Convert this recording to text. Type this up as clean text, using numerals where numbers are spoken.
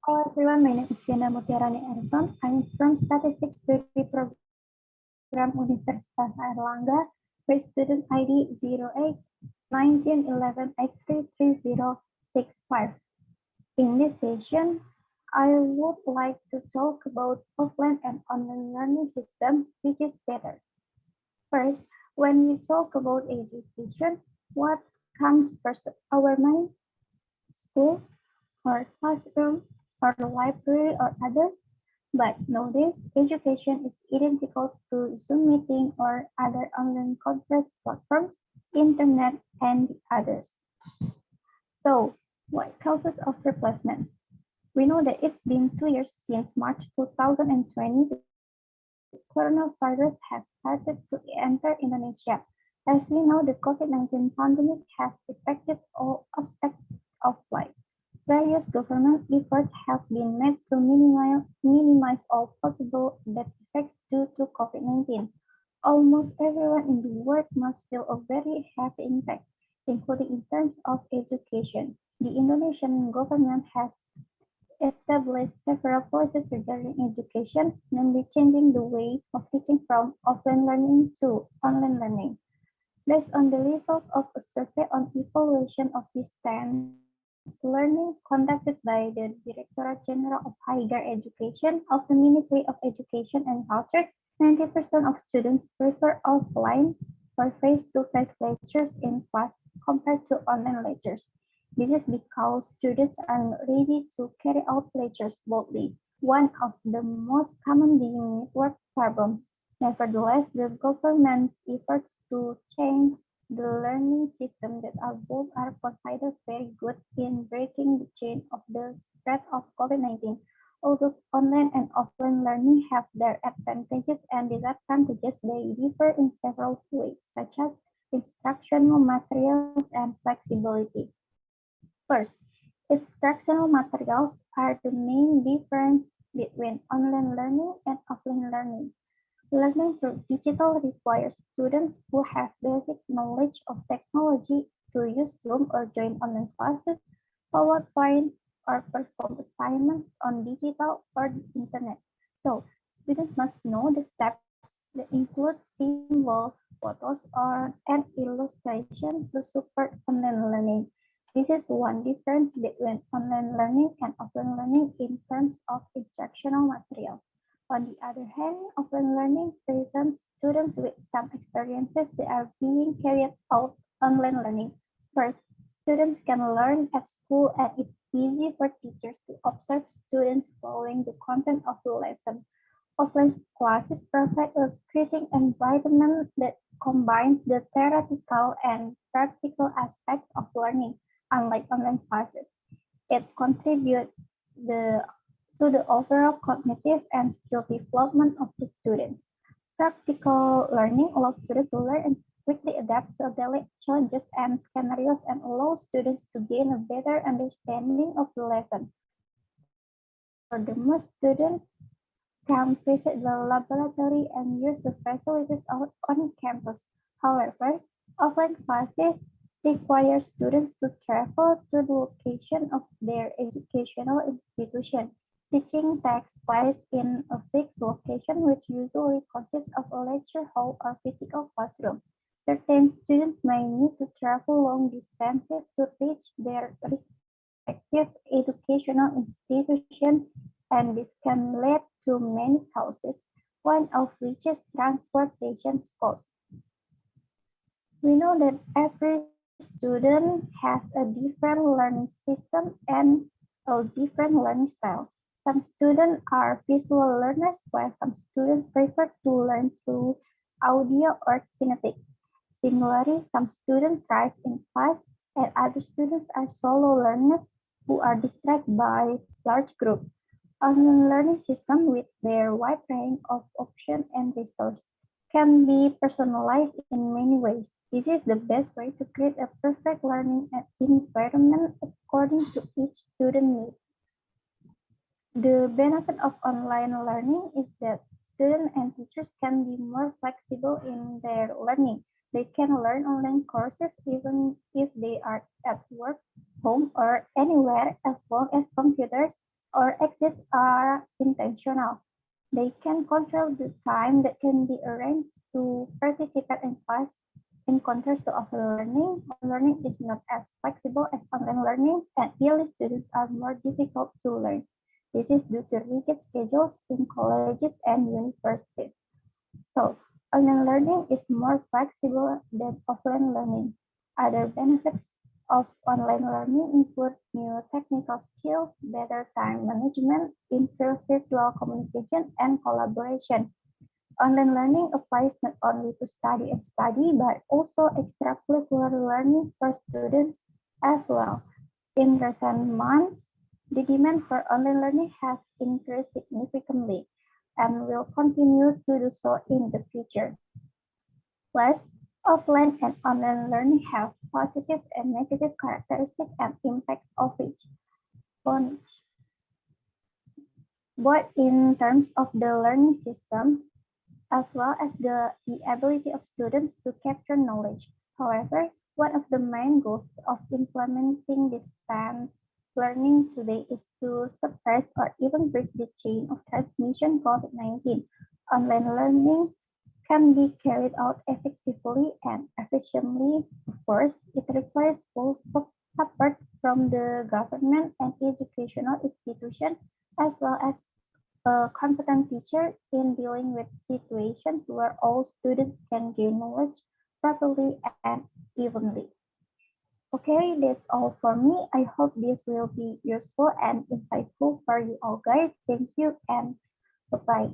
Hello everyone, my name is Vianda Mutiarani Erson. I'm from Statistic Study Program Universitas Airlangga with student ID 08-1911-833065. In this session, I would like to talk about offline and online learning system, which is better. First, when we talk about education, what comes first to our mind? School, or classroom, or library, or others. But nowadays, education is identical to Zoom meeting or other online conference platforms, internet, and the others. So, what causes of replacement? We know that it's been 2 years since March 2020 the coronavirus has started to enter Indonesia. As we know, the COVID-19 pandemic has affected all aspects of life. Various government efforts have been made to minimize all possible bad effects due to COVID-19. Almost everyone in the world must feel a very heavy impact, including in terms of education. The Indonesian government has established several policies regarding education, namely changing the way of teaching from offline learning to online learning. Based on the result of a survey on evaluation of distance learning conducted by the Directorate General of Higher Education of the Ministry of Education and Culture, 90% of students prefer offline or face-to-face lectures in class compared to online lectures. This is because students are ready to carry out lectures boldly, one of the most common being network problems. Nevertheless, the government's efforts to change the learning system that are both are considered very good in breaking the chain of the spread of COVID-19. Although online and offline learning have their advantages and disadvantages, they differ in several ways, such as instructional materials and flexibility. First, instructional materials are the main difference between online learning and offline learning. Learning through digital requires students who have basic knowledge of technology to use Zoom or join online classes, PowerPoint, or perform assignments on digital or the internet. So, students must know the steps that include symbols, photos, and illustration to support online learning. This is one difference between online learning and offline learning in terms of instructional materials. On the other hand, offline learning presents students with some experiences that are being carried out online learning. First, students can learn at school and it's easy for teachers to observe students following the content of the lesson. Offline classes provide a creating environment that combines the theoretical and practical aspects of learning, unlike online classes. It contributes the, to the overall cognitive and skill development of the students. Practical learning allows students to learn and quickly adapt to daily challenges and scenarios and allows students to gain a better understanding of the lesson. Furthermore, students can visit the laboratory and use the facilities on campus. However, offline classes require students to travel to the location of their educational institution. Teaching takes place in a fixed location, which usually consists of a lecture hall or physical classroom. Certain students may need to travel long distances to reach their respective educational institution, and this can lead to many causes, one of which is transportation costs. We know that every student has a different learning system and a different learning style. Some students are visual learners, while some students prefer to learn through audio or kinetic. Similarly, some students thrive in class, and other students are solo learners who are distracted by large groups. Online learning systems, with their wide range of options and resources, can be personalized in many ways. This is the best way to create a perfect learning environment according to each student needs. The benefit of online learning is that students and teachers can be more flexible in their learning. They can learn online courses even if they are at work, home, or anywhere as long as computers, or exits are intentional. They can control the time that can be arranged to participate in class. In contrast to offline learning is not as flexible as online learning, and yearly students are more difficult to learn. This is due to rigid schedules in colleges and universities. So, online learning is more flexible than offline learning. Other benefits of online learning include new technical skills, better time management, improved virtual communication, and collaboration. Online learning applies not only to study, but also extracurricular learning for students as well. In recent months, the demand for online learning has increased significantly and will continue to do so in the future. Plus, offline and online learning have positive and negative characteristics and impacts of each on each, both in terms of the learning system as well as the ability of students to capture knowledge. However, one of the main goals of implementing distance learning today is to suppress or even break the chain of transmission COVID-19. Online learning can be carried out effectively and efficiently. Of course, it requires full support from the government and educational institutions as well as a competent teacher in dealing with situations where all students can gain knowledge properly and evenly. Okay, that's all for me. I hope this will be useful and insightful for you all guys. Thank you and bye-bye.